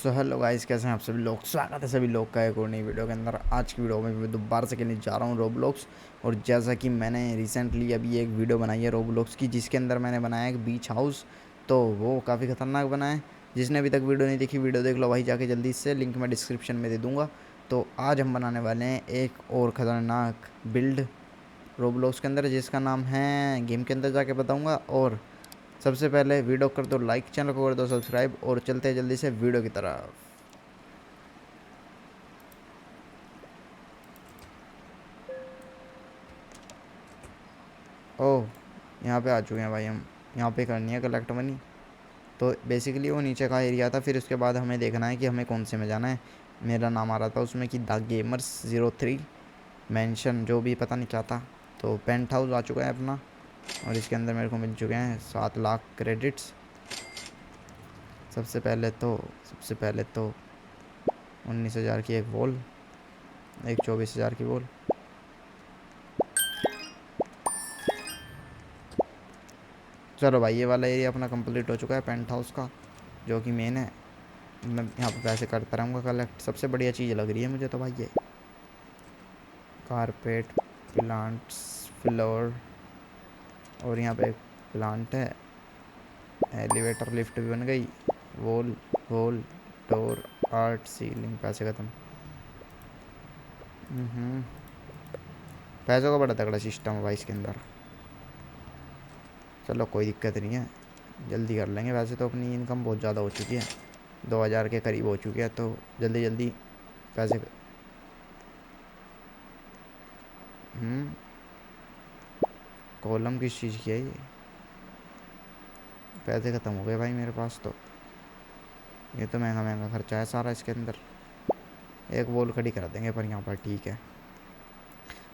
So hello guys, कैसे हैं आप सभी लोग। स्वागत है सभी लोग का एक और नई वीडियो के अंदर। आज की वीडियो में मैं दोबारा से खेलने जा रहा हूँ रोब्लॉक्स। और जैसा कि मैंने रिसेंटली अभी एक वीडियो बनाई है रोब्लॉक्स की, जिसके अंदर मैंने बनाया एक बीच हाउस, तो वो काफ़ी ख़तरनाक बना है। जिसने अभी तक वीडियो नहीं देखी, वीडियो देख लो भाई जाके जल्दी से, लिंक मैं डिस्क्रिप्शन में दे दूँगा। तो आज हम बनाने वाले हैं एक और ख़तरनाक बिल्ड रोब्लॉक्स के अंदर, जिसका नाम है गेम के अंदर जाके बताऊँगा। और सबसे पहले वीडियो कर दो लाइक, चैनल को कर दो सब्सक्राइब, और चलते हैं जल्दी से वीडियो की तरफ। ओह, यहाँ पे आ चुके हैं भाई हम। यहाँ पे करनी है कलेक्ट मनी। तो बेसिकली वो नीचे का एरिया था, फिर उसके बाद हमें देखना है कि हमें कौन से में जाना है। मेरा नाम आ रहा था उसमें कि द गेमर्स 03 मेंशन, जो भी पता नहीं क्या था। तो पेंट हाउस आ चुका है अपना, और इसके अंदर मेरे को मिल चुके हैं 7 लाख क्रेडिट्स। सबसे पहले तो 19,000 की एक वॉल, एक 24,000 की वॉल। चलो भाई, ये वाला एरिया अपना कंप्लीट हो चुका है पेंट हाउस का, जो कि मेन है। मैं यहाँ पे पैसे करता रहूँगा कलेक्ट। सबसे बढ़िया चीज़ लग रही है मुझे तो भाई ये कारपेट, प्लांट्स, फ्लोर, और यहाँ पे एक प्लांट है। एलिवेटर लिफ्ट भी बन गई। Wall wall door art ceiling. पैसे ख़त्म। पैसों का बड़ा तगड़ा सिस्टम है भाई इसके अंदर। चलो कोई दिक्कत नहीं है, जल्दी कर लेंगे। वैसे तो अपनी इनकम बहुत ज़्यादा हो चुकी है, 2,000 के करीब हो चुकी है, तो जल्दी जल्दी पैसे। कॉलम किस चीज़ की है ये? पैसे ख़त्म हो गए भाई मेरे पास तो। ये तो महंगा महंगा खर्चा है सारा इसके अंदर। एक वॉल खड़ी कर देंगे पर यहाँ पर, ठीक है।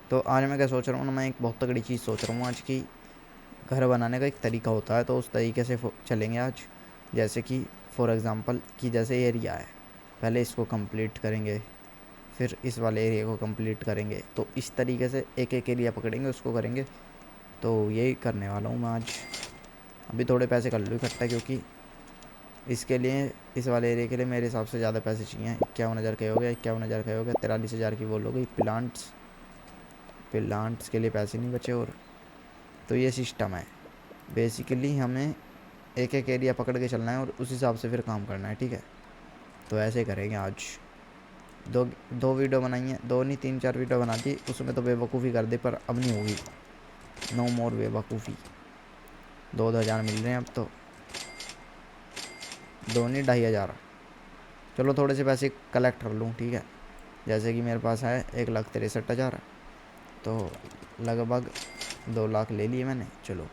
तो आज मैं क्या सोच रहा हूँ ना, मैं एक बहुत तगड़ी चीज़ सोच रहा हूँ आज की। घर बनाने का एक तरीका होता है, तो उस तरीके से चलेंगे आज। जैसे कि फॉर एग्ज़ाम्पल कि जैसे एरिया है, पहले इसको कंप्लीट करेंगे, फिर इस वाले एरिया को कंप्लीट करेंगे। तो इस तरीके से एक एक एरिया पकड़ेंगे, उसको करेंगे। तो यही करने वाला हूँ मैं आज। अभी थोड़े पैसे कर लूँ इकट्ठा, क्योंकि इसके लिए, इस वाले एरिया के लिए मेरे हिसाब से ज़्यादा पैसे चाहिए। 51,000 के हो गए, 51,000 के हो गए, 43,000 की बोल हो गई। प्लांट्स के लिए पैसे नहीं बचे। और तो ये सिस्टम है बेसिकली। हमें एक एक एरिया पकड़ के चलना है और उस हिसाब से फिर काम करना है, ठीक है। तो ऐसे करेंगे आज। दो दो वीडियो बनाई हैं, दो नहीं 3-4 वीडियो बना दी, उसमें तो बेवकूफ़ी कर दी, पर अब नहीं होगी। नो मोर बेवकूफ़ी। 2,000 मिल रहे हैं अब तो, 2 नहीं 2,500। चलो थोड़े से पैसे कलेक्ट कर लूँ, ठीक है। जैसे कि मेरे पास है 1,63,000, तो लगभग 2 लाख ले लिए मैंने। चलो,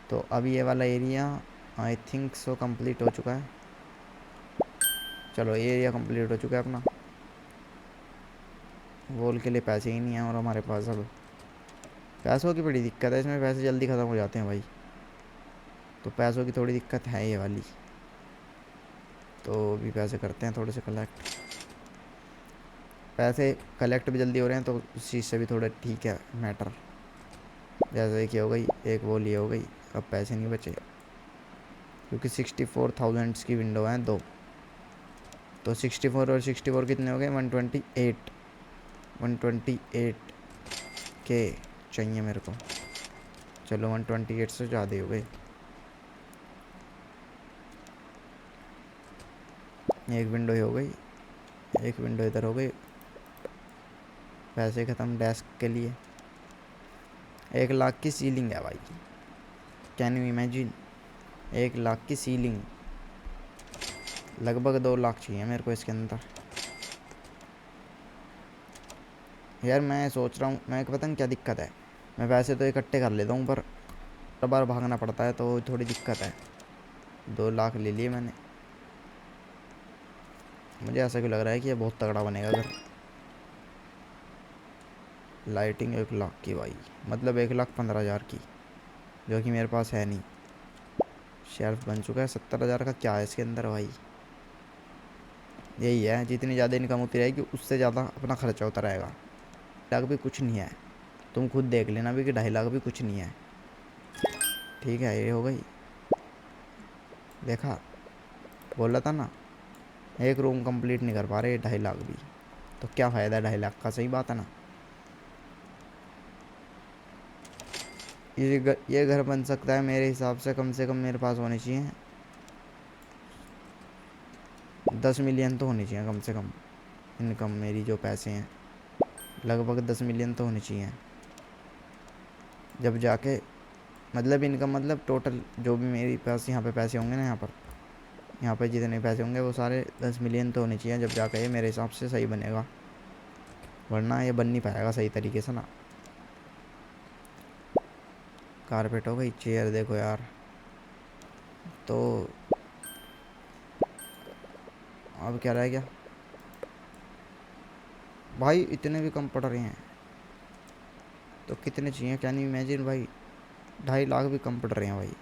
तो अभी ये वाला area I think so complete हो चुका है। चलो ये एरिया कंप्लीट हो चुका है अपना। वॉल के लिए पैसे ही नहीं हैं, और हमारे पास अब पैसों की बड़ी दिक्कत है इसमें। पैसे जल्दी ख़त्म हो जाते हैं भाई, तो पैसों की थोड़ी दिक्कत है ये वाली। तो अभी पैसे करते हैं थोड़े से कलेक्ट। पैसे कलेक्ट भी जल्दी हो रहे हैं, तो उस चीज़ से भी थोड़ा ठीक है मैटर। जैसे कि हो गई एक वॉल, ये हो गई। अब पैसे नहीं बचे, क्योंकि 64,000 की विंडो हैं दो। तो 64 और 64 कितने हो गए? 128। 128 के चाहिए मेरे को। चलो 128 से ज़्यादा हो गए। एक विंडो ही हो गई, एक विंडो इधर हो गई। पैसे ख़त्म डेस्क के लिए। 1 लाख की सीलिंग है भाई, कैन यू इमेजिन। 1 लाख की सीलिंग, लगभग 2 लाख चाहिए मेरे को इसके अंदर। यार मैं सोच रहा हूँ, मैं पता नहीं क्या दिक्कत है, मैं पैसे तो इकट्ठे कर लेता हूँ, पर हर बार भागना पड़ता है, तो थोड़ी दिक्कत है। 2 लाख ले लिए मैंने। मुझे ऐसा क्यों लग रहा है कि ये बहुत तगड़ा बनेगा घर। लाइटिंग 1 लाख की भाई, मतलब 1,15,000 की, जो कि मेरे पास है नहीं। शेल्फ बन चुका है 70,000 का। क्या है इसके अंदर भाई? यही है, जितनी ज़्यादा इनकम होती रहेगी उससे ज़्यादा अपना खर्चा होता रहेगा। 2 लाख भी कुछ नहीं है, तुम खुद देख लेना भी कि 2.5 लाख भी कुछ नहीं है, ठीक है। ये हो गई, देखा, बोला था ना। एक रूम कंप्लीट नहीं कर पा रहे 2.5 लाख भी, तो क्या फ़ायदा 2.5 लाख का, सही बात है ना। ये घर बन सकता है मेरे हिसाब से कम मेरे पास होने चाहिए 10 मिलियन तो होनी चाहिए कम से कम। इनकम मेरी जो पैसे हैं लगभग 10 मिलियन तो होनी चाहिए, जब जाके मतलब इनकम मतलब टोटल जो भी मेरे पास यहाँ पे पैसे होंगे ना, यहाँ पे जितने पैसे होंगे वो सारे 10 मिलियन तो होने चाहिए, जब जाके ये मेरे हिसाब से सही बनेगा, वरना ये बन नहीं पाएगा सही तरीके से ना। कारपेट हो गई, चेयर देखो यार, तो अब क्या रह गया भाई, इतने भी कम पड़ रहे हैं तो कितने चाहिए, कैन यू इमेजिन भाई, 2.5 लाख भी कम पड़ रहे हैं भाई।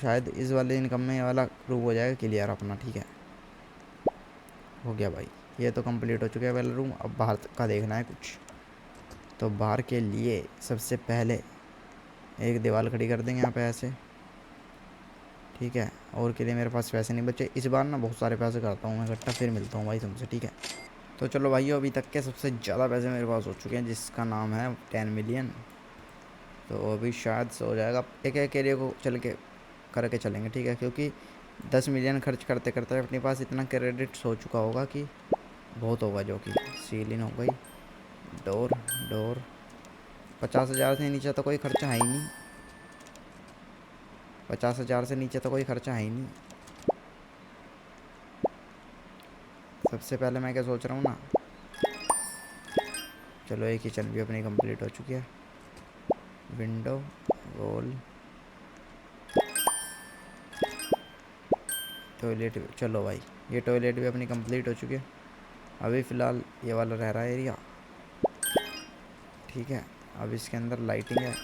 शायद इस वाले इनकम में ये वाला रूम हो जाएगा क्लियर अपना, ठीक है हो गया भाई। ये तो कंप्लीट हो चुका है वाला रूम, अब बाहर का देखना है कुछ। तो बाहर के लिए सबसे पहले एक दीवार खड़ी कर देंगे यहाँ पे ऐसे, ठीक है। और के लिए मेरे पास पैसे नहीं बचे, इस बार ना बहुत सारे पैसे करता हूँ मैं इकट्ठा, फिर मिलता हूँ भाई तुमसे, ठीक है। तो चलो भाई, अभी तक के सबसे ज़्यादा पैसे मेरे पास हो चुके हैं, जिसका नाम है 10 मिलियन। तो अभी शायद से हो जाएगा, एक एक एरिया को चल के करके चलेंगे, ठीक है, क्योंकि 10 मिलियन खर्च करते करते अपने पास इतना क्रेडिट्स हो चुका होगा कि बहुत होगा, जो कि सीलिंग हो गई, डोर डोर 50,000 से नीचे तो कोई खर्चा है ही नहीं, 50,000 से नीचे तो कोई खर्चा है ही नहीं। सबसे पहले मैं क्या सोच रहा हूँ ना, चलो एक किचन भी अपनी कंप्लीट हो चुकी है, विंडो वॉल टॉयलेट, चलो भाई ये टॉयलेट भी अपनी कंप्लीट हो चुकी है। अभी फ़िलहाल ये वाला रह रहा है एरिया, ठीक है। अब इसके अंदर लाइटिंग है,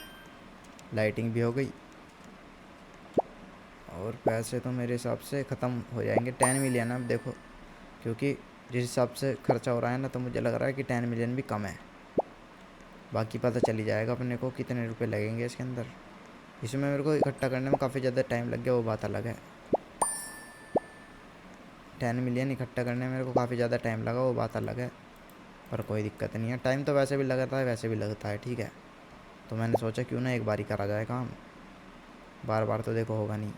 लाइटिंग भी हो गई, और पैसे तो मेरे हिसाब से ख़त्म हो जाएंगे। 10 मिलियन अब देखो, क्योंकि जिस हिसाब से खर्चा हो रहा है ना, तो मुझे लग रहा है कि 10 मिलियन भी कम है। बाकी पता चली जाएगा अपने को कितने रुपए लगेंगे इसके अंदर। इसमें मेरे को इकट्ठा करने में काफ़ी ज़्यादा टाइम लग गया, वो बात अलग है। 10 मिलियन इकट्ठा करने में मेरे को काफ़ी ज़्यादा टाइम लगा, वो बात अलग है, पर कोई दिक्कत नहीं है। टाइम तो वैसे भी लगता है, वैसे भी लगता है, ठीक है। तो मैंने सोचा क्यों ना एक बार ही करा जाए काम, बार बार तो देखो होगा नहीं।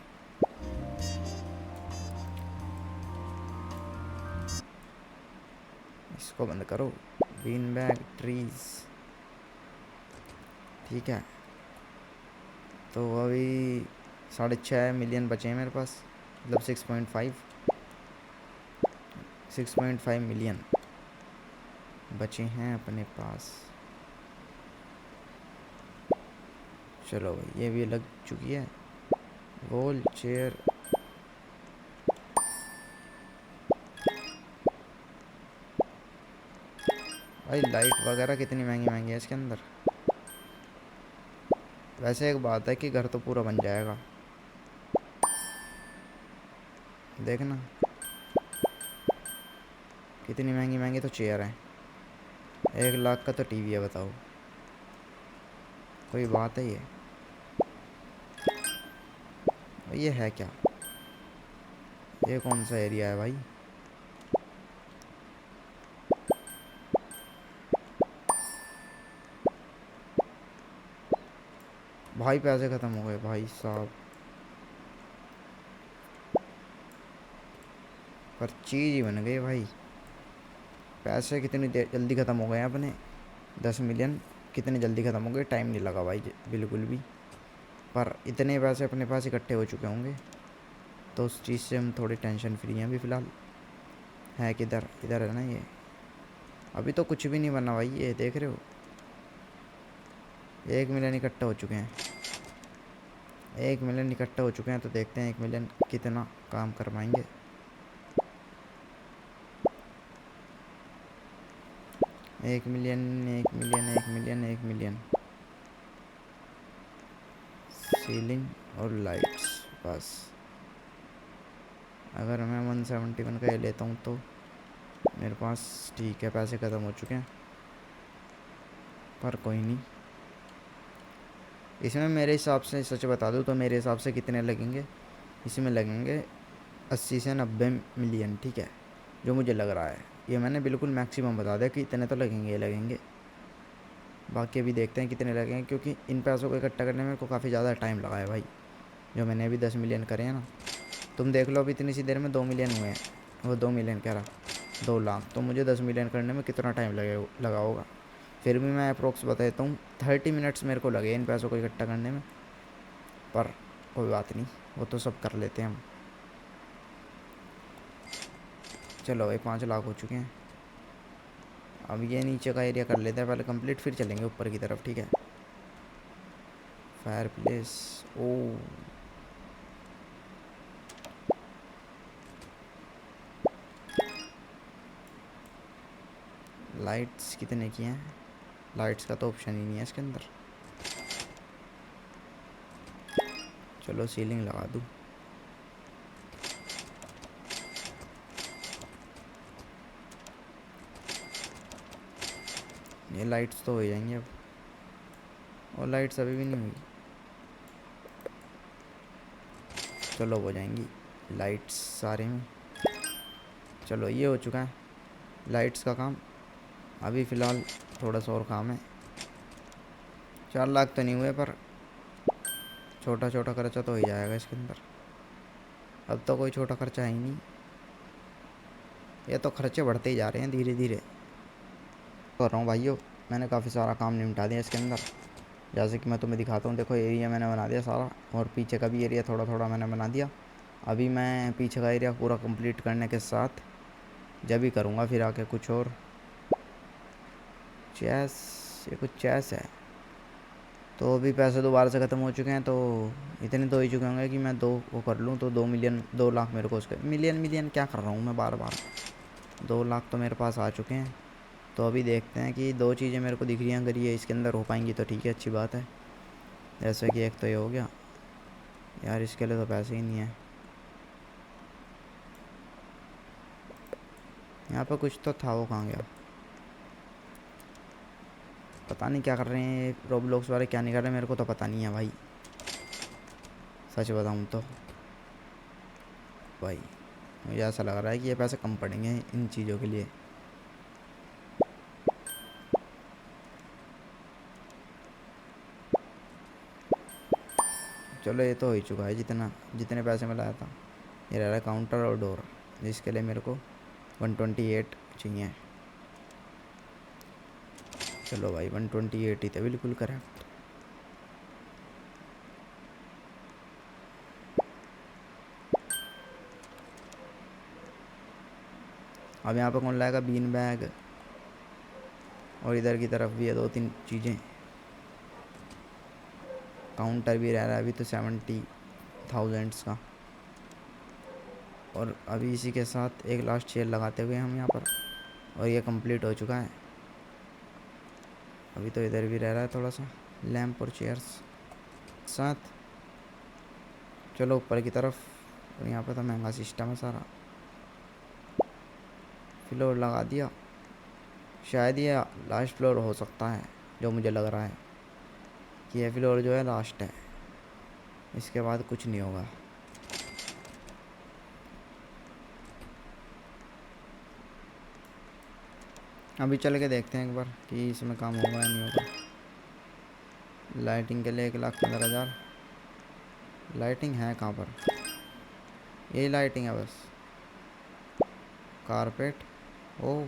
इसको बंद करो, बीन बैग ट्रीज, ठीक है। तो अभी 6.5 मिलियन बचे हैं मेरे पास, मतलब 6.5 मिलियन बचे हैं अपने पास। चलो भाई ये भी लग चुकी है, वॉल चेयर, भाई लाइट वगैरह कितनी महंगी महंगी है इसके अंदर। वैसे एक बात है कि घर तो पूरा बन जाएगा, देखना कितनी महंगी महंगी तो चेयर है, 1 लाख का तो टीवी है, बताओ कोई बात है ये है क्या, ये कौन सा एरिया है भाई। भाई पैसे ख़त्म हो गए भाई साहब, पर चीज़ ही बन गई भाई। पैसे कितनी जल्दी ख़त्म हो गए अपने, 10 मिलियन कितनी जल्दी ख़त्म हो गए, टाइम नहीं लगा भाई बिल्कुल भी। पर इतने पैसे अपने पास इकट्ठे हो चुके होंगे, तो उस चीज़ से हम थोड़ी टेंशन फ्री हैं अभी फ़िलहाल। है किधर, इधर है ना ये। अभी तो कुछ भी नहीं बना भाई, ये देख रहे हो 1 मिलियन इकट्ठा हो चुके हैं, 1 मिलियन इकट्ठा हो चुके हैं। तो देखते हैं 1 मिलियन कितना काम कर पाएंगे। 1 million, 1 million, 1 million, 1 million, ceiling और लाइट्स, बस। अगर मैं 171 का ये लेता हूँ तो मेरे पास ठीक है, पैसे ख़त्म हो चुके हैं, पर कोई नहीं। इसमें मेरे हिसाब से सच बता दूँ तो मेरे हिसाब से कितने लगेंगे, इसमें लगेंगे 80 से 90 मिलियन, ठीक है, जो मुझे लग रहा है। ये मैंने बिल्कुल मैक्सिमम बता दिया कि इतने तो लगेंगे लगेंगे। बाकी अभी देखते हैं कितने लगेंगे, क्योंकि इन पैसों को इकट्ठा करने में मेरे को काफ़ी ज़्यादा टाइम लगा है भाई। जो मैंने अभी 10 मिलियन करे हैं ना, तुम देख लो अभी इतनी सी देर में 2 मिलियन हुए हैं। वो 2 मिलियन कह रहा, 2 लाख। तो मुझे 10 मिलियन करने में कितना टाइम लगा होगा। फिर भी मैं अप्रोक्स बता देता हूँ 30 मिनट्स मेरे को लगे इन पैसों को इकट्ठा करने में। पर कोई बात नहीं, वो तो सब कर लेते हैं हम। चलो भाई 5 लाख हो चुके हैं। अब ये नीचे का एरिया कर लेते हैं पहले कंप्लीट, फिर चलेंगे ऊपर की तरफ, ठीक है। फायर प्लेस, ओ लाइट्स कितने की हैं? लाइट्स का तो ऑप्शन ही नहीं है इसके अंदर। चलो सीलिंग लगा दूँ। ये लाइट्स तो हो जाएंगी अब, और लाइट्स अभी भी नहीं हुई। चलो हो जाएंगी लाइट्स सारे में। चलो ये हो चुका है लाइट्स का काम। अभी फ़िलहाल थोड़ा सा और काम है। 4 लाख तो नहीं हुए, पर छोटा छोटा खर्चा तो हो ही जाएगा इसके अंदर। अब तो कोई छोटा खर्चा है ही नहीं, ये तो खर्चे बढ़ते ही जा रहे हैं धीरे धीरे। कर रहा हूँ भाइयों, मैंने काफ़ी सारा काम निपटा दिया इसके अंदर। जैसे कि मैं तुम्हें दिखाता हूँ, देखो एरिया मैंने बना दिया सारा, और पीछे का भी एरिया थोड़ा थोड़ा मैंने बना दिया। अभी मैं पीछे का एरिया पूरा कंप्लीट करने के साथ जब भी करूँगा फिर आके कुछ और। चेस, ये कुछ चेस है। तो अभी पैसे दोबारा से ख़त्म हो चुके हैं, तो इतने तो हो ही चुके होंगे कि मैं 2 वो कर लूँ तो 2 मिलियन 2 लाख मेरे को उसके। मिलियन क्या कर रहा हूँ मैं बार बार। 2 लाख तो मेरे पास आ चुके हैं। तो अभी देखते हैं कि 2 चीज़ें मेरे को दिख रही हैं, अगर ये इसके अंदर हो पाएंगी तो ठीक है, अच्छी बात है। जैसे कि एक तो ये हो गया यार, इसके लिए तो पैसे ही नहीं है। यहाँ पर कुछ तो था, वो कहाँ गया पता नहीं। क्या कर रहे हैं ये रोब्लॉक्स वाले, क्या नहीं कर रहे मेरे को तो पता नहीं है भाई, सच बताऊँ तो। भाई मुझे ऐसा लग रहा है कि ये पैसे कम पड़ेंगे इन चीज़ों के लिए। चलो ये तो हो ही चुका है जितना जितने पैसे में लाया था। ये रह रहा है काउंटर और डोर, जिसके लिए मेरे को 128 चाहिए। चलो भाई 128 ही थे, बिल्कुल करेक्ट। अब यहाँ पे कौन लाएगा बीन बैग, और इधर की तरफ भी है 2-3 चीज़ें। काउंटर भी रह रहा है अभी तो 70,000 का। और अभी इसी के साथ एक लास्ट चेयर लगाते हुए हम यहाँ पर, और ये कंप्लीट हो चुका है। अभी तो इधर भी रह रहा है थोड़ा सा लैंप और चेयर्स साथ। चलो ऊपर की तरफ, और यहाँ पर तो महंगा सिस्टम है सारा। फ्लोर लगा दिया, शायद ये लास्ट फ्लोर हो सकता है, जो मुझे लग रहा है कि ये फ्लोर जो है लास्ट है, इसके बाद कुछ नहीं होगा। अभी चल के देखते हैं एक बार कि इसमें काम होगा या नहीं होगा। लाइटिंग के लिए 1,15,000। लाइटिंग है कहाँ पर? यही लाइटिंग है बस। कारपेट, ओह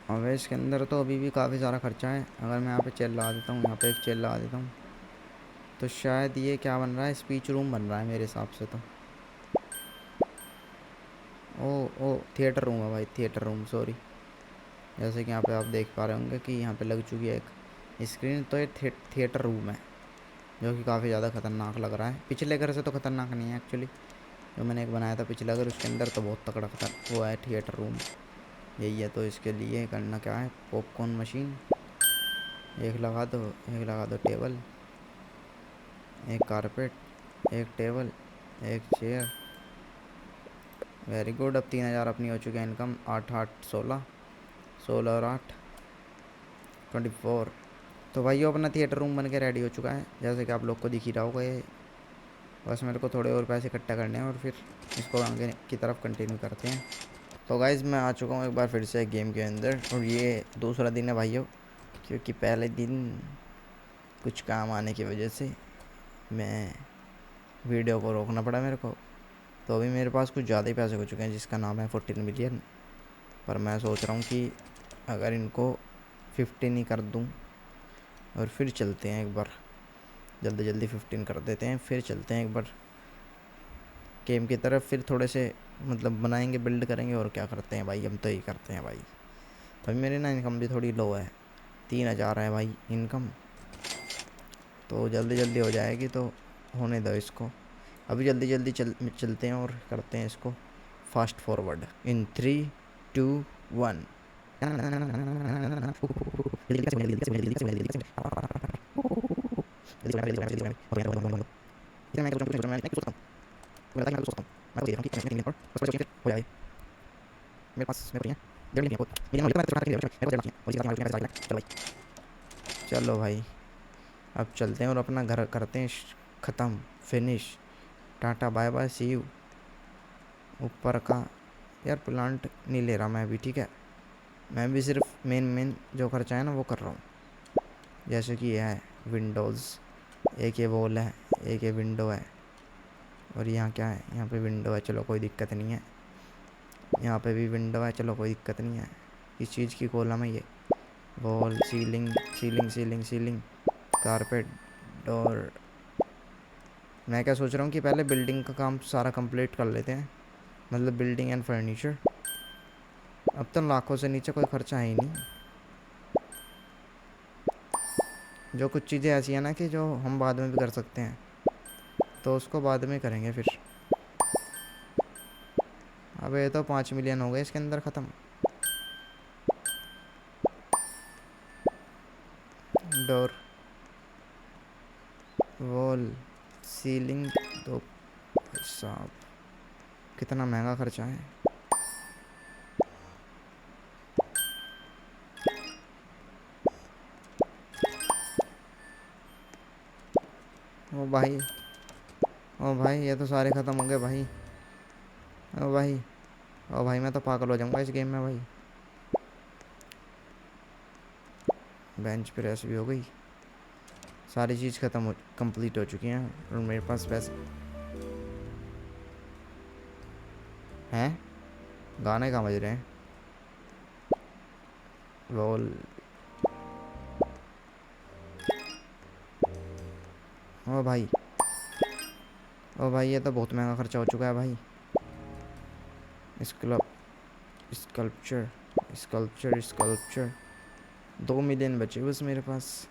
अब इसके अंदर तो अभी भी काफ़ी सारा खर्चा है। अगर मैं यहाँ पे चेयर लगा देता हूँ, यहाँ पे एक चेयर लगा देता हूँ, तो शायद ये क्या बन रहा है, स्पीच रूम बन रहा है मेरे हिसाब से तो। ओ थिएटर रूम है भाई, थिएटर रूम, सॉरी। जैसे कि यहाँ पे आप देख पा रहे होंगे कि यहाँ पे लग चुकी है एक स्क्रीन, तो ये थिएटर रूम है, जो कि काफ़ी ज़्यादा ख़तरनाक लग रहा है। पिछले घर से तो ख़तरनाक नहीं है एक्चुअली, जो मैंने एक बनाया था पिछला घर, उसके अंदर तो बहुत तगड़ा वो है थिएटर रूम, यही है। तो इसके लिए करना क्या है, पॉपकॉर्न मशीन एक लगा दो टेबल, एक कारपेट, एक टेबल, एक चेयर। Very good. अब 3,000 अपनी हो चुकी है इनकम। 8 8 16, 16 और 8 24। तो भाई अपना थिएटर रूम बन के रेडी हो चुका है, जैसे कि आप लोग को दिख ही रहा होगा। ये बस मेरे को थोड़े और पैसे इकट्ठा करने हैं और फिर इसको आगे की तरफ कंटिन्यू करते हैं। तो गाइज़ मैं आ चुका हूँ एक बार फिर से गेम के अंदर, और ये दूसरा दिन है भाइयों, क्योंकि पहले दिन कुछ काम आने की वजह से मैं वीडियो को रोकना पड़ा मेरे को। तो अभी मेरे पास कुछ ज़्यादा ही पैसे हो चुके हैं, जिसका नाम है 14 मिलियन। पर मैं सोच रहा हूँ कि अगर इनको 15 ही कर दूँ और फिर चलते हैं एक बार, जल्दी जल्दी 15 कर देते हैं, फिर चलते हैं एक बार गेम की तरफ। फिर थोड़े से मतलब बनाएंगे, बिल्ड करेंगे, और क्या करते हैं भाई, हम तो यही करते हैं भाई। अभी मेरी ना इनकम भी थोड़ी लो है, 3000 है भाई इनकम, तो जल्दी जल्दी हो जाएगी, तो होने दो इसको। अभी जल्दी जल्दी चलते हैं और करते हैं इसको फास्ट फॉरवर्ड इन 3 2 1। चलो भाई अब चलते हैं और अपना घर करते हैं ख़त्म, finish, tata bye bye see you. ऊपर का यार प्लांट नहीं ले रहा मैं अभी, ठीक है। मैं भी सिर्फ मेन जो खर्चा है ना वो कर रहा हूँ, जैसे कि यह है विंडोज़, एक ये वॉल है, एक ये विंडो है, और यहाँ क्या है, यहाँ पे विंडो है, चलो कोई दिक्कत नहीं है। यहाँ पे भी विंडो है, चलो कोई दिक्कत नहीं है। इस चीज़ की कॉलम है ये, wall, ceiling ceiling ceiling ceiling, carpet, door. मैं क्या सोच रहा हूँ कि पहले बिल्डिंग का काम सारा कंप्लीट कर लेते हैं, मतलब बिल्डिंग एंड फर्नीचर। अब तो लाखों से नीचे कोई खर्चा है ही नहीं। जो कुछ चीज़ें ऐसी हैं ना कि जो हम बाद में भी कर सकते हैं, तो उसको बाद में करेंगे फिर। अब ये तो 5 मिलियन हो गए इसके अंदर ख़त्म। डोर, वॉल, सीलिंग, तो साहब कितना महंगा खर्चा है। ओ भाई, ओ भाई ये तो सारे ख़त्म हो गए भाई। ओ भाई, ओ भाई मैं तो पागल हो जाऊंगा इस गेम में भाई। बेंच प्रेस भी हो गई, सारी चीज़ ख़त्म हो कंप्लीट हो चुकी हैं, और मेरे पास पैसे हैं। गाने कहाँ बज रहे हैं। वॉल, ओ भाई, ओ भाई ये तो बहुत महंगा खर्चा हो चुका है भाई। Scalp sculpture sculpture sculpture 2 million बचे बस मेरे पास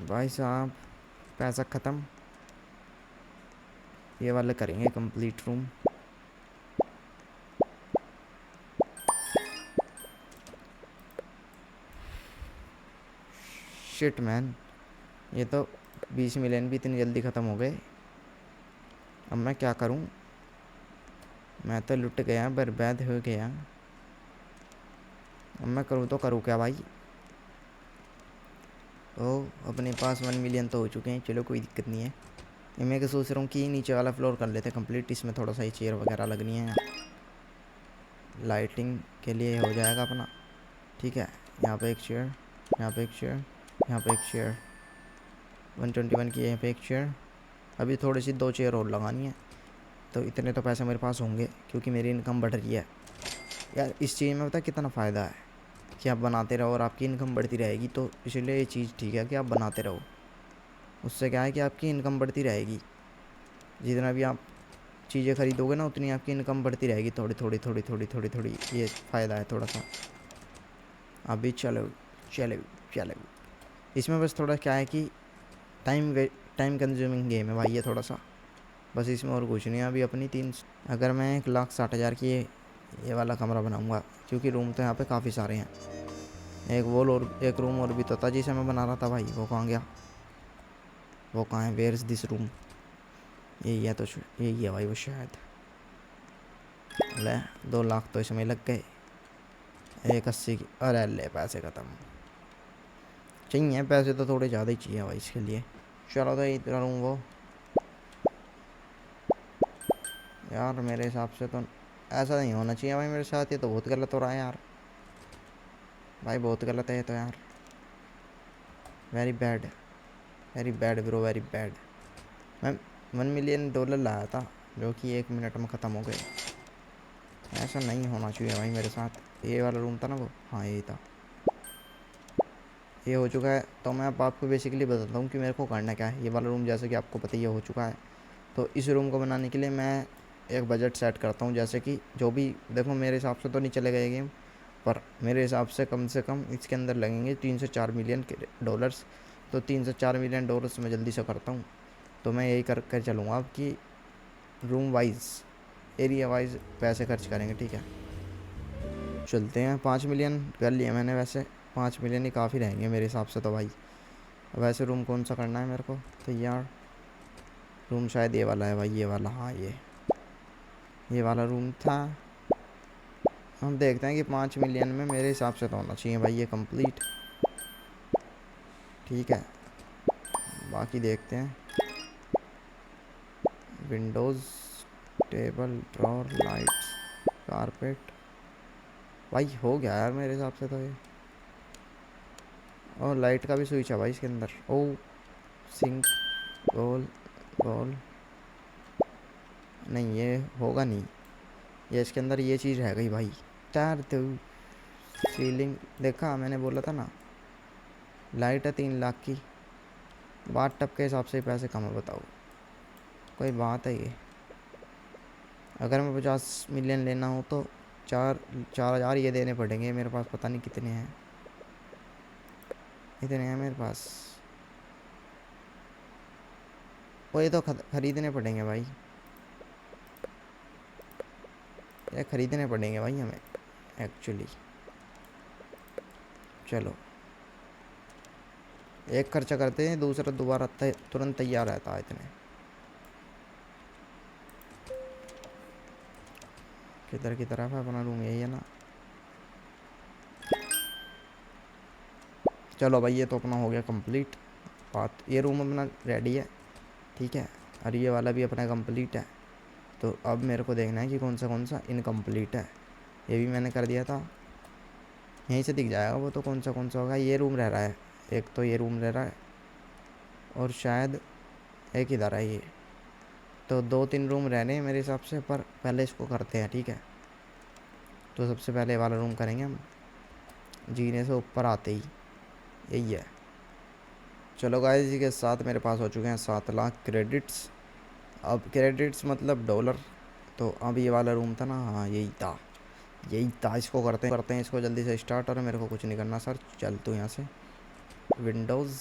भाई साहब। पैसा ख़त्म। ये वाले करेंगे कंप्लीट रूम। शिट मैन, ये तो 20 मिलियन भी इतनी जल्दी ख़त्म हो गए। अब मैं क्या करूं, मैं तो लुट गया, बर्बाद हो गया। अब मैं करूं तो करूं क्या भाई। ओ अपने पास 1 मिलियन तो हो चुके हैं, चलो कोई दिक्कत नहीं है। मैं क्या सोच रहा हूँ कि नीचे वाला फ्लोर कर लेते कंप्लीट, इसमें थोड़ा सा ही चेयर वगैरह लगनी है, लाइटिंग के लिए हो जाएगा अपना, ठीक है। यहाँ पे एक चेयर, यहाँ पे एक चेयर, यहाँ पे एक चेयर, 121 की यहाँ पे एक चेयर। अभी थोड़ी सी 2 चेयर और लगानी है, तो इतने तो पैसे मेरे पास होंगे, क्योंकि मेरी इनकम बढ़ रही है यार। इस चीज़ में पता कितना फ़ायदा है कि आप बनाते रहो और आपकी इनकम बढ़ती रहेगी, तो इसलिए ये चीज़ ठीक है कि आप बनाते रहो। उससे क्या है कि आपकी इनकम बढ़ती रहेगी, जितना भी आप चीज़ें ख़रीदोगे ना उतनी आपकी इनकम बढ़ती रहेगी, थोड़ी थोड़ी थोड़ी थोड़ी थोड़ी थोड़ी। ये फ़ायदा है थोड़ा सा। अभी चलो चलो चलो, इसमें बस थोड़ा क्या है कि टाइम कंज्यूमिंग गेम है भाई ये थोड़ा सा, बस इसमें और कुछ नहीं है। अभी अपनी 3, अगर मैं 1,60,000 की ये वाला कमरा बनाऊंगा, क्योंकि रूम तो यहाँ पे काफ़ी सारे हैं। एक वॉल और एक रूम और भी तो था जिसे मैं बना रहा था भाई, वो कहाँ गया, वो कहाँ है, वेयर इज़ दिस रूम। यही है, तो यही है भाई वो शायद। ले 2 लाख तो इसमें लग गए, 1,80 की, अरे ले पैसे ख़त्म। चाहिए पैसे तो थोड़े ज़्यादा ही चाहिए भाई इसके लिए। चलो तो इधर हूँ वो, यार मेरे हिसाब से तो ऐसा नहीं होना चाहिए भाई मेरे साथ, ये तो बहुत गलत हो रहा है यार। भाई बहुत गलत है ये तो यार, very bad, very bad bro, very bad. मैं $1 मिलियन लाया था जो कि 1 मिनट में ख़त्म हो गए। ऐसा नहीं होना चाहिए भाई मेरे साथ। ये वाला रूम था ना वो, हाँ यही था, ये हो चुका है। तो मैं अब आपको बेसिकली बताता हूँ कि मेरे को करना क्या है। ये वाला रूम जैसे कि आपको पता ही हो चुका है। तो इस रूम को बनाने के लिए मैं एक बजट सेट करता हूँ, जैसे कि जो भी देखो मेरे हिसाब से तो नहीं चलेगा ये गेम, पर मेरे हिसाब से कम इसके अंदर लगेंगे $3 से 4 मिलियन। तो $3 से 4 मिलियन मैं जल्दी से करता हूँ। तो मैं यही कर कर चलूँगा अब कि रूम वाइज, एरिया वाइज पैसे खर्च करेंगे, ठीक है। चलते हैं, 5 मिलियन कर लिए मैंने वैसे, 5 मिलियन ही काफ़ी रहेंगे मेरे हिसाब से तो भाई। वैसे रूम कौन सा करना है मेरे को, तो यार रूम शायद ये वाला है भाई, ये वाला, हाँ ये वाला रूम था। हम देखते हैं कि 5 मिलियन में मेरे हिसाब से तो होना चाहिए भाई ये कंप्लीट, ठीक है। बाकी देखते हैं, Windows, table, drawer, lights, carpet, भाई हो गया यार मेरे हिसाब से तो ये। और लाइट का भी स्विच है भाई इसके अंदर। ओ सिंक, गोल गोल, नहीं ये होगा नहीं, ये इसके अंदर ये चीज़ रह गई भाई। चार तो सीलिंग, देखा मैंने बोला था ना, लाइट है 3 लाख की, बाथ टब के हिसाब से ही पैसे कम है, बताओ कोई बात है ये। अगर मैं 50 मिलियन लेना हो तो 4,000 ये देने पड़ेंगे मेरे पास, पता नहीं कितने हैं, इतने हैं मेरे पास। वो ये तो ख़रीदने पड़ेंगे भाई, ये ख़रीदने पड़ेंगे भाई हमें एक्चुअली। चलो एक खर्चा करते हैं, दूसरा दोबारा तुरंत तैयार रहता है इतने। किधर की तरफ है अपना रूम, यही है ना। चलो भाई ये तो अपना हो गया कंप्लीट बात, ये रूम अपना रेडी है, ठीक है। और ये वाला भी अपना कंप्लीट है। तो अब मेरे को देखना है कि कौन सा इनकम्प्लीट है। ये भी मैंने कर दिया था, यहीं से दिख जाएगा वो तो कौन सा होगा। ये रूम रह रहा है, एक तो ये रूम रह रहा है, और शायद एक इधर है ये। तो 2-3 रूम रहने हैं मेरे हिसाब से, पर पहले इसको करते हैं, ठीक है। तो सबसे पहले वाला रूम करेंगे हम, जीने से ऊपर आते ही, यही है। चलो गाइस, इसी के साथ मेरे पास हो चुके हैं 7 लाख क्रेडिट्स। अब क्रेडिट्स मतलब डॉलर। तो अब ये वाला रूम था ना, हाँ यही था। इसको करते हैं इसको जल्दी से स्टार्ट। और मेरे को कुछ नहीं करना सर, चल तो यहाँ से विंडोज़,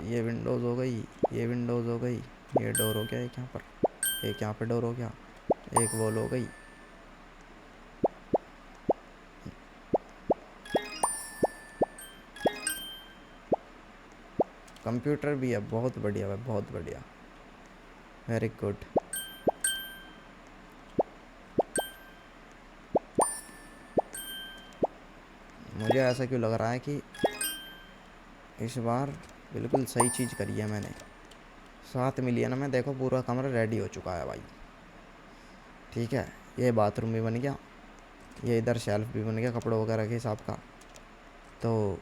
ये विंडोज़ हो गई, ये विंडोज़ हो गई, ये डोर हो गया एक यहाँ पर, एक यहाँ पर डोर हो गया, एक वॉल हो गई। कंप्यूटर भी है, बहुत बढ़िया है, बहुत बढ़िया, वेरी गुड। मुझे ऐसा क्यों लग रहा है कि इस बार बिल्कुल सही चीज़ करी है मैंने। 7 मिलियन में देखो पूरा कमरा रेडी हो चुका है भाई, ठीक है। ये बाथरूम भी बन गया, ये इधर शेल्फ भी बन गया कपड़ों वगैरह के हिसाब का। तो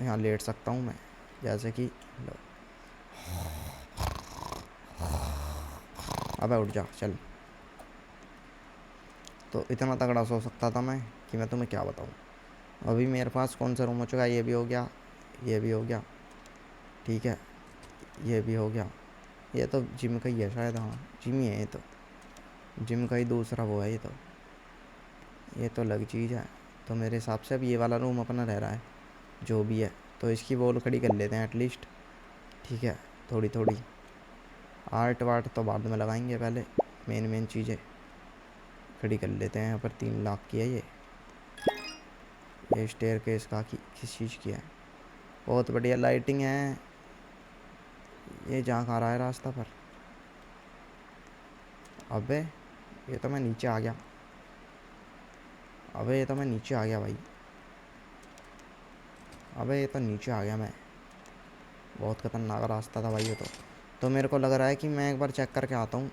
यहाँ लेट सकता हूँ मैं, जैसे कि लो, अबे उठ जा चल। तो इतना तगड़ा सो सकता था मैं कि मैं तुम्हें क्या बताऊँ। अभी मेरे पास कौन सा रूम हो चुका है, ये भी हो गया, ये भी हो गया, ठीक है, ये भी हो गया। ये तो जिम का ही है शायद, हाँ जिम ही है ये तो, जिम का ही दूसरा वो है ये तो अलग चीज़ है। तो मेरे हिसाब से अब ये वाला रूम अपना रह रहा है जो भी है। तो इसकी वॉल खड़ी कर लेते हैं एटलीस्ट, ठीक है। थोड़ी थोड़ी आर्ट वार्ट तो बाद में लगाएंगे, पहले मेन चीज़ें खड़ी कर लेते हैं। यहाँ पर 3 लाख की है ये स्टेयर केस का किस चीज़ की है, बहुत बढ़िया लाइटिंग है। ये जहाँ खा रहा है रास्ता पर, अबे ये तो मैं नीचे आ गया, अबे ये तो मैं नीचे आ गया भाई, अबे ये तो नीचे आ गया मैं। बहुत ख़तरनाक रास्ता था भाई ये तो। मेरे को लग रहा है कि मैं एक बार चेक करके आता हूँ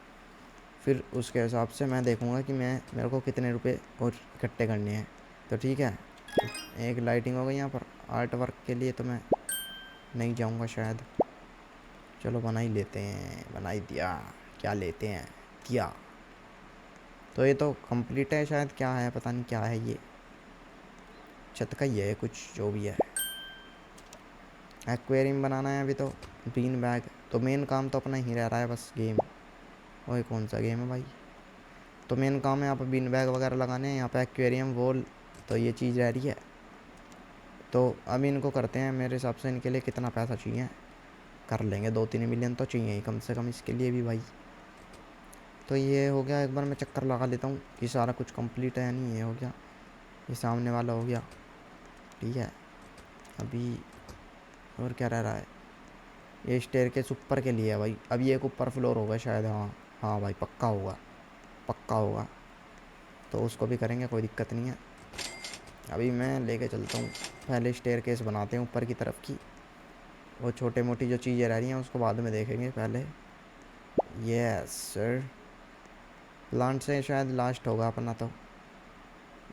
फिर उसके हिसाब से मैं देखूँगा कि मेरे को कितने रुपए और इकट्ठे करने हैं। तो ठीक है, एक लाइटिंग हो गई यहाँ पर। आर्ट वर्क के लिए तो मैं नहीं जाऊँगा शायद। चलो बना ही लेते हैं, बना ही दिया। क्या लेते हैं, दिया। तो ये तो कंप्लीट है शायद, क्या है पता नहीं क्या है ये। छत का ही है कुछ, जो भी है। एक्वेरियम बनाना है अभी तो, बीन बैग। तो मेन काम तो अपना ही रह रहा है बस, गेम। ओए कौन सा गेम है भाई। तो मेन काम है यहाँ पर बीन बैग वगैरह लगाने हैं, यहाँ पे एक्वेरियम वॉल। तो ये चीज़ रह रही है। तो अभी इनको करते हैं। मेरे हिसाब से इनके लिए कितना पैसा चाहिए, कर लेंगे 2-3 मिलियन तो चाहिए ही कम से कम इसके लिए भी भाई। तो ये हो गया, एक बार मैं चक्कर लगा लेता हूँ कि सारा कुछ कंप्लीट है या नहीं। ये हो गया, ये सामने वाला हो गया, ठीक है। अभी और क्या रह रहा है, ये स्टेयरकेस ऊपर के लिए है भाई। अभी एक ऊपर फ्लोर होगा शायद। हाँ हाँ भाई, पक्का होगा, पक्का होगा। तो उसको भी करेंगे, कोई दिक्कत नहीं है। अभी मैं लेके चलता हूँ, पहले स्टेयरकेस बनाते हैं ऊपर की तरफ की। वो छोटे मोटी जो चीज़ें रह रही हैं उसको बाद में देखेंगे पहले। यस सर, प्लांट से शायद लास्ट होगा अपना तो,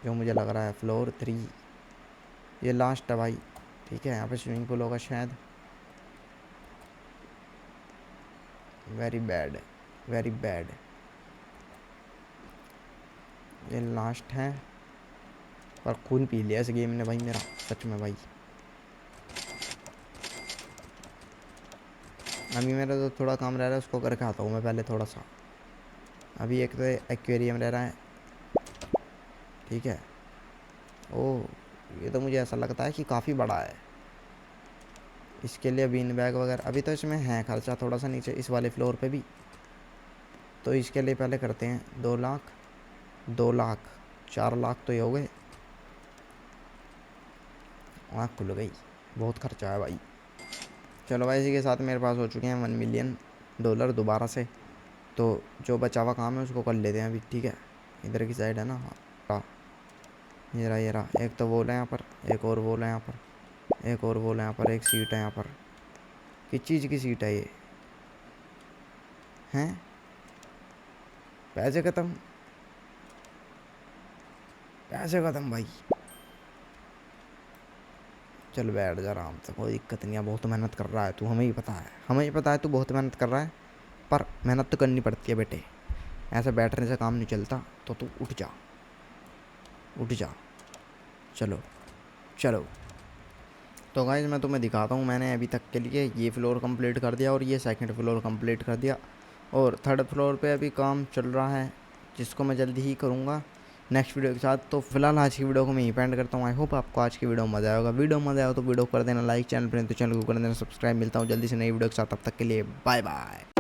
जो मुझे लग रहा है। फ्लोर 3 ये लास्ट है भाई, ठीक है। यहाँ पे स्विमिंग पूल होगा शायद। Very bad, very bad. ये लास्ट है, पर खून पी लिया इस गेम ने भाई मेरा, सच में भाई। अभी मेरा तो थोड़ा काम रह रहा है, उसको करके आता हूँ मैं पहले थोड़ा सा। अभी एक तो एक्वेरियम रह रहा है, ठीक है। ओह, ये तो मुझे ऐसा लगता है कि काफ़ी बड़ा है। इसके लिए बीन बैग वगैरह अभी तो इसमें है खर्चा थोड़ा सा नीचे इस वाले फ्लोर पे भी। तो इसके लिए पहले करते हैं 2 लाख, 2 लाख, 4 लाख तो ये हो गए। आँख खुल गई, बहुत खर्चा है भाई। चलो भाई, इसी के साथ मेरे पास हो चुके हैं $1 मिलियन दोबारा से। तो जो बचा हुआ काम है उसको कर लेते हैं अभी, ठीक है। इधर की साइड है ना। हाँ, ये रहा, ये रहा। एक तो वॉल है यहाँ पर, एक और वॉल है यहाँ पर, एक और वॉल है यहाँ पर, एक सीट है यहाँ पर। किस चीज़ की सीट है ये, हैं? पैसे ख़त्म, पैसे ख़त्म भाई। चल बैठ जा आराम से, कोई दिक्कत नहीं है। बहुत मेहनत कर रहा है तू, हमें ही पता है, हमें ही पता है तू बहुत मेहनत कर रहा है। पर मेहनत तो करनी पड़ती है बेटे, ऐसे बैठने से काम नहीं चलता। तो तू उठ जा, उठ जा। चलो चलो। तो गाइस मैं तुम्हें दिखाता हूँ, मैंने अभी तक के लिए ये फ्लोर कंप्लीट कर दिया और ये सेकंड फ्लोर कंप्लीट कर दिया। और थर्ड फ्लोर पे अभी काम चल रहा है, जिसको मैं जल्दी ही करूँगा नेक्स्ट वीडियो के साथ। तो फिलहाल आज की वीडियो को मैं यहीं पेंड करता हूँ। आई होप आपको आज की वीडियो मज़ा आएगा। वीडियो मज़ा आया तो वीडियो कर देना लाइक, चैनल पर तो चैनल को कर देना सब्सक्राइब। मिलता हूँ जल्दी से नई वीडियो के साथ, तब तक के लिए बाय बाय।